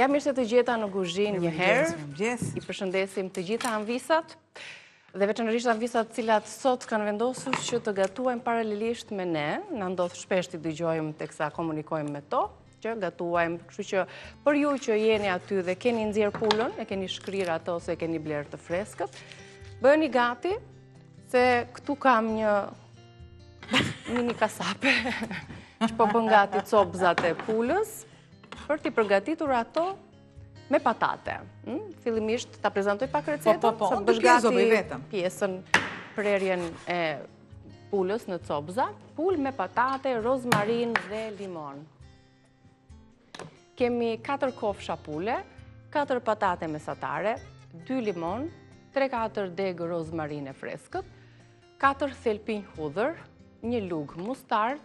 Ja mirë se të gjeta në kuzhinë një herë. Mirëmëngjes. I përshëndesim të gjitha anvisat dhe veçanërisht anvisat cilat sot kanë vendosur që të gatuajmë paralelisht me ne. Na ndodh shpesh të dëgjojmë teksa komunikojmë me to, që gatuajmë, kështu që për ju që jeni aty dhe keni nxjerr pulën, e keni shkrirë ato ose e keni bler të freskët, bëheni gati se këtu kam një mini kasape që po bën gati copzat e pulës për t'i përgatitur ato me patate. Fillimisht ta prezantoj pak recetën, Po, sa unë bësh të pjesë do bëj gati vetëm. pjesën prerjen e pulës në copza, pulë me patate, rozmarin dhe limon. Kemi 4 kofsha pule, 4 patate mesatare, 2 limon, 3-4 degë rozmarine freskët, 4 thelpinj hudhër, 1 lug mustard,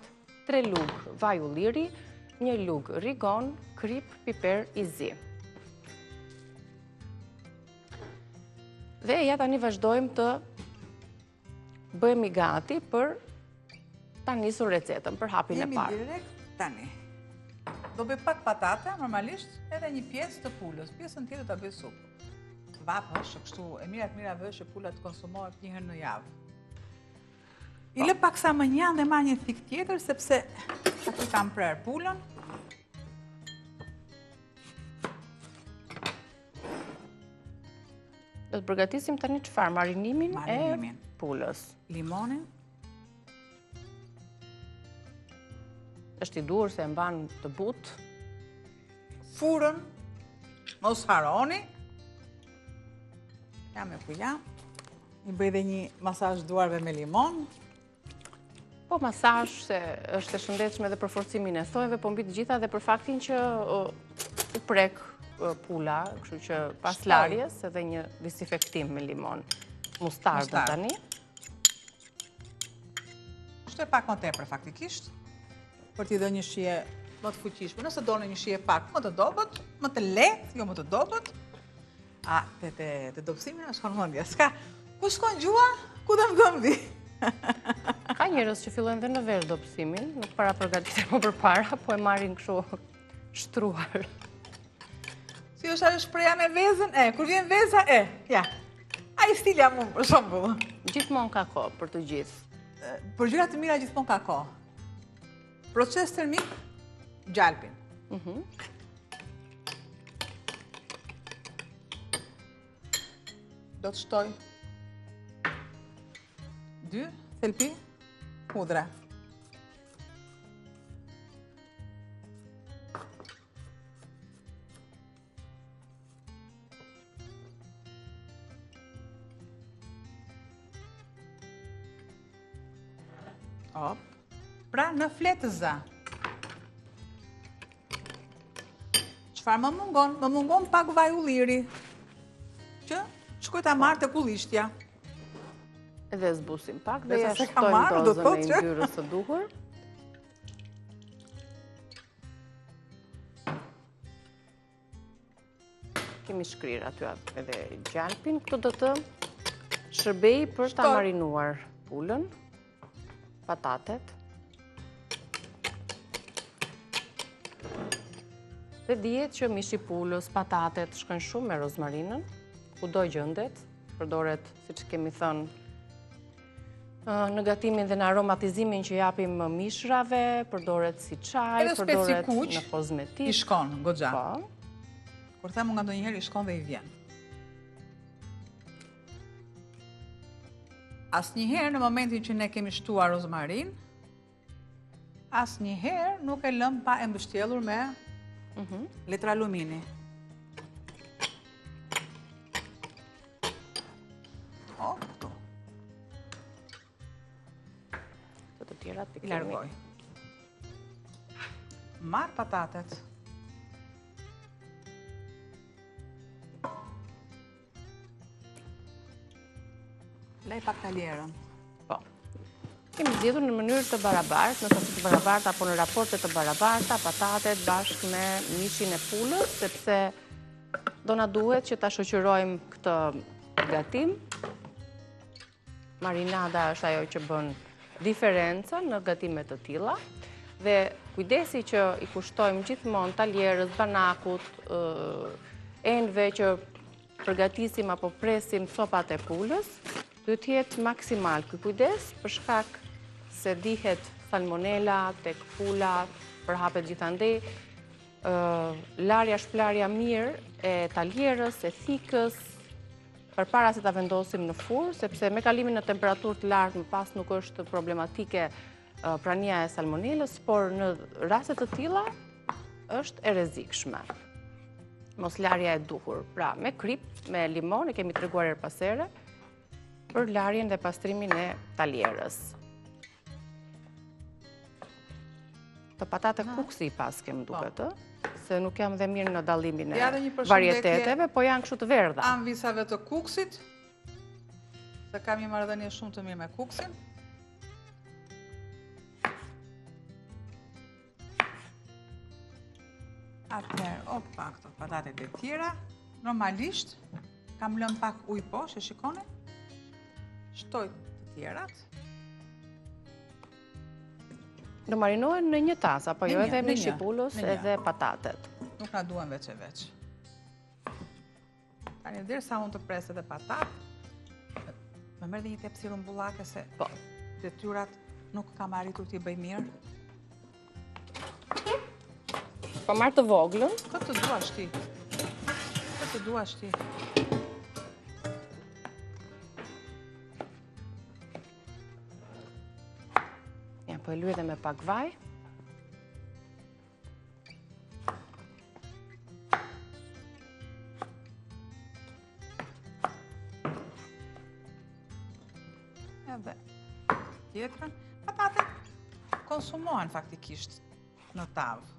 3 lug vaj ulliri, 1 lug rigon, krip, piper i zi. Dhe ja tani vazhdojmë të bëhemi gati për ta nisur recetën, për hapin e parë. Jemi direkt tani. Do bëj pak patate, normalisht, edhe një pjesë të pulës. Pjesën tjetër ta bëj supë. Vapë është kështu, e mira vë që pula të konsumohet një herë në javë. I lë pak sa më njanë dhe marr një thik tjetër, sepse aty kam prerë pulën. Do të përgatisim tani çfarë? Marinimin e Marinimin. pulës. Limonin. Është i duhur se e mban të butë. Furën. Mos haroni. Jam e ku jam. I bëj dhe një masazh duarve me limon. Po masazh se është e shëndetshme edhe për forcimin e thojve, po mbi të gjitha dhe për faktin që u prek pula, kështu që pas larjes edhe një disinfektim me limon. Mustardën tani. Shto e pak më tepër faktikisht, për t'i dhënë një shije më të fuqishme. Nëse doni një shije pak më të dobët, më të lehtë, jo më të dobët. Te dobësimi është shkon mendja. S'ka. Ku shkon gjua? Ku do mbi? Ka njerëz që fillojnë dhe në verë dobësimin, nuk para përgatiten më përpara, po e marrin kështu shtruar. Si është ajo shpreha me vezën? Kur vjen veza, ja. Ai stili jam unë, për shembull. Gjithmonë ka kohë për të gjithë. Për gjëra të mira gjithmonë ka kohë. Proces termik, gjalpin. Do të shtoj 2 thelpi hudhra. Pra në fletëza. Çfarë më mungon? Më mungon pak vaj ulliri. Që shkoj ta marr te kullishtja. Edhe zbusim pak dhe Besa ja se ka shtojmë marrë, do dozën thotë e që- yndyrës së duhur. Kemi shkrirë aty edhe gjalpin. Këtu do të shërbej për ta Shtoj. marinuar pulën, patatet. Dhe dihet që mishi pulës, patatet shkojnë shumë me rozmarinën, kudo gjendet, përdoret, siç kemi thënë, në gatimin dhe në aromatizimin që japim mishrave, përdoret si çaj, Edhe speci përdoret kuq, në kozmetik. I shkon goxha. Po. Kur them nga ndonjëherë i shkon dhe i vjen. Asnjëherë në momentin që ne kemi shtuar rozmarin, asnjëherë nuk e lëm pa e mbështjellur me letra alumini. Këtu. Të tjerat I largoj. Marr patatet. Lej pak taljerën. Po. Kemi zgjedhur në mënyrë të barabartë, në sasi të barabarta apo në raporte të barabarta, patatet bashkë me mishin e pulës, sepse do na duhet që ta shoqërojmë këtë gatim. Marinada është ajo që bën diferencën në gatime të tilla dhe kujdesi që i kushtojmë gjithmonë taljerës, banakut, enve që përgatisim apo presim copat e pulës, duhet të jetë maksimal ky kujdes për shkak se dihet salmonela tek pula, përhapet gjithandej, larja shplarja mirë e taljerës, e thikës, përpara se ta vendosim në furrë, sepse me kalimin në temperaturë të lartë më pas nuk është problematike prania e salmonelës, por në raste të tilla është e rrezikshme. Mos larja e duhur. Pra, me krip, me limon, e kemi treguar her pas here, për larjen dhe pastrimin e taljerës. Të patate kuksi i pas kem duket, se nuk jam dhe mirë në dallimin e varieteteve, po janë kështu të verdha. Anvisave të kuksit, se kam një marrëdhënie shumë të mirë me kuksin. Atëherë, opa, këto patatet e tjera, normalisht, kam lënë pak ujë poshtë, e shikoni? Shtoj të tjerat. Do marinohen në një tas, apo jo edhe mishi pulës edhe patatet. Nuk na duhen veç e veç. Tani derisa unë të pres edhe patat, më merr dhe një tepsi rumbullake se detyrat nuk kam arritur t'i bëj mirë. Po marr të voglën. Këtë të duash ti. Këtë të duash ti. Ja, po e luaj edhe me pak vaj. Edhe tjetrën. Patatet konsumohen faktikisht në tavë.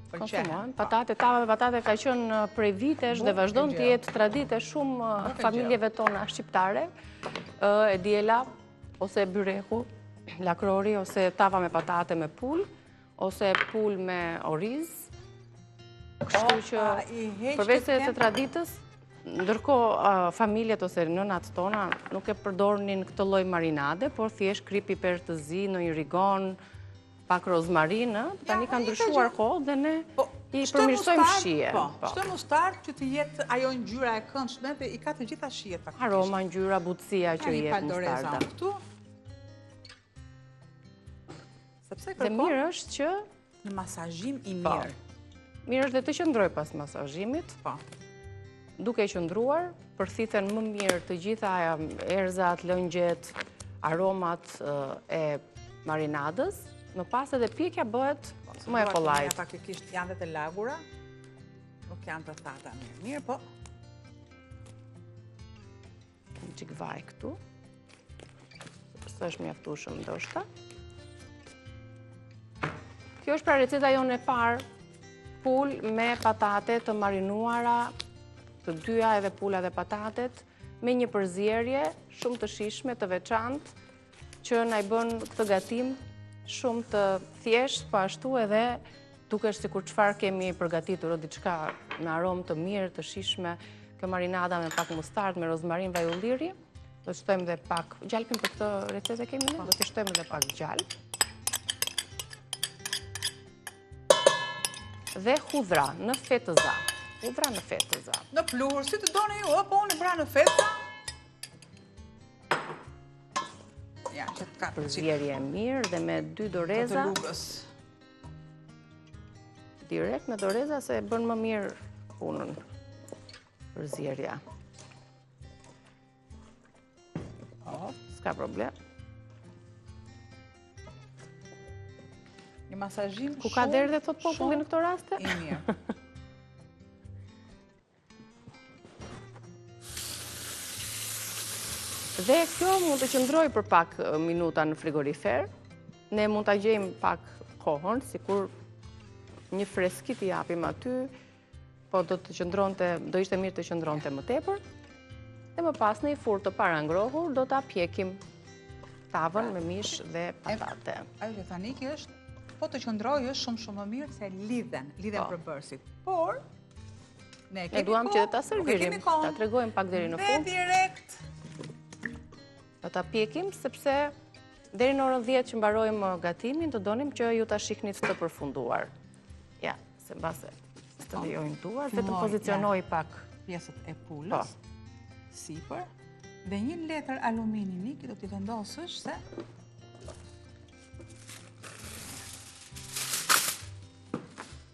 Konsumohen. Tava me patate ka qenë prej vitesh dhe vazhdon të jetë traditë shumë familjeve tona shqiptare. E diela, ose byreku, lakrori, ose tava me patate me pul, ose pul me oriz. Kështu që përveç se të traditës, ndërkohë familjet ose nënat tona nuk e përdornin këtë lloj marinade, por thjesht krip piper të zi, në një rigon, pak rozmarinë, tani ka ndryshuar kohë dhe ne i përmirësojmë shije. Çdo mustar që të jetë ajo ngjyra e këndshme dhe i ka të gjitha shijet faktikisht. Aroma, ngjyra, butësia që i jep mustarda. Këtu. Sepse dhe mirë është që në masazhim i mirë. Mirë është dhe të qëndroj pas masazhimit. Duke qëndruar, përthithen më mirë të gjitha erzat, lëngjet, aromat e marinadës. Më pas edhe pjekja bëhet më e kollajt. Faktikisht janë dhe të lagura, nuk janë të thata mirë, po. Një qik vaj këtu, së është mjaftueshëm ndoshta. Kjo është pra receta jonë e parë, pul me patate të marinuara, të dyja edhe pula dhe patatet, me një përzierje shumë të shishme, të veçantë, që na i bën këtë gatim shumë të thjesht, po ashtu edhe dukesh sikur çfarë kemi përgatitur, diçka me aromë të mirë, të shishme, kjo marinada me pak mustard, me rozmarin, vaj ulliri. Do të shtojmë dhe pak gjalpin për këtë recetë kemi ne, do të shtojmë dhe pak gjalp. Dhe hudhra në fetëza. Hudhra në fetëza. Në pluhur, si të doni ju, po unë i bra në fetëza. Përzierje e mirë dhe me 2 doreza. Të lugës. Direkt me doreza se bën më mirë punën. Përzierja. S'ka problem. Një masazhim shumë... Ku ka derë dhe thot populli në këto raste? I mirë. Dhe kjo mund të qëndroj për pak minuta në frigorifer. Ne mund të gjejmë pak kohën, sikur një freskit i japim aty, po do ishte mirë të qëndronte më tepër. Dhe më pas në i furrë të parangrohur, do të pjekim tavën me mish dhe patate. Ajo që thaniki është, po të qëndroj është shumë më mirë se lidhen për bërësit. Por, ne duam që ta servirim, ta tregojmë pak deri në fund. Dhe direkt. Do ta pjekim, sepse Deri në orën 10 që mbarojmë gatimin, të donim që ju ta shiknit të përfunduar. Ja, se mbase të lejojnë duar, dhe të pozicionoj pak pjesët e pulës, sipër, dhe 1 letër alumini niki do t'i vendosësh se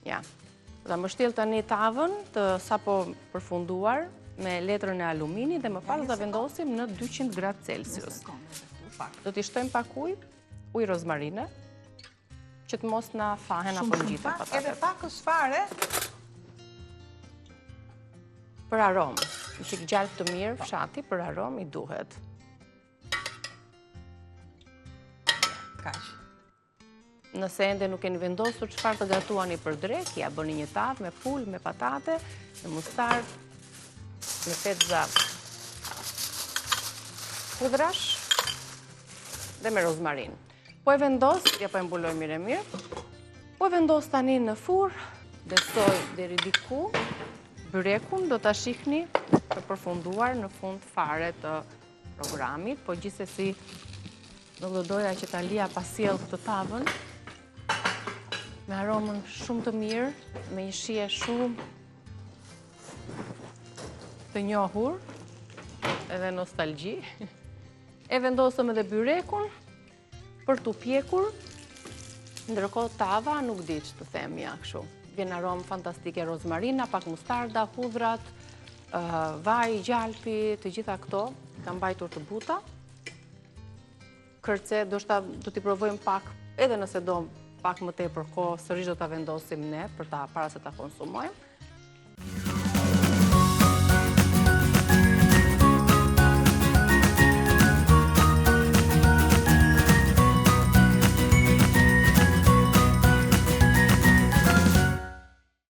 ja. Dhe më shtil tani tavën të sapo përfunduar me letrën e alumini dhe më pas dhe vendosim në 200 gradë Celsius. Do t'i shtojmë pak ujë rozmarine, që të mos na fahen apo ngjiten patatet. Edhe pakës fare për aromë. Një qik gjalp të mirë, fshati për aromë i duhet. Kaq. Nëse ende nuk keni vendosur çfarë të gatuani për drek, ja bëni një tavë me pulë, me patate, me mustardë, me pezza pudrash dhe me rozmarin. Po e vendos, ja po e mbuloj mirë, po e vendos tani në furr, besoj deri diku, byrekun do ta shihni të përfunduar në fund fare të programit, po gjithsesi nuk do doja që ta lija pa sjell këtë tavën me aromën shumë të mirë, me një shije shumë të njohur, edhe nostalgji. E vendosëm edhe byrekun për t'u pjekur, ndërkohë tava nuk di që të them ja kështu. Vjen aromë fantastike, rozmarina, pak mustarda, hudhrat, vaj, gjalpi, të gjitha këto kanë mbajtur të buta. Kërce, do t'i provojmë pak, edhe nëse do pak më tepër kohë, sërish do t'a vendosim ne para se t'a konsumojmë.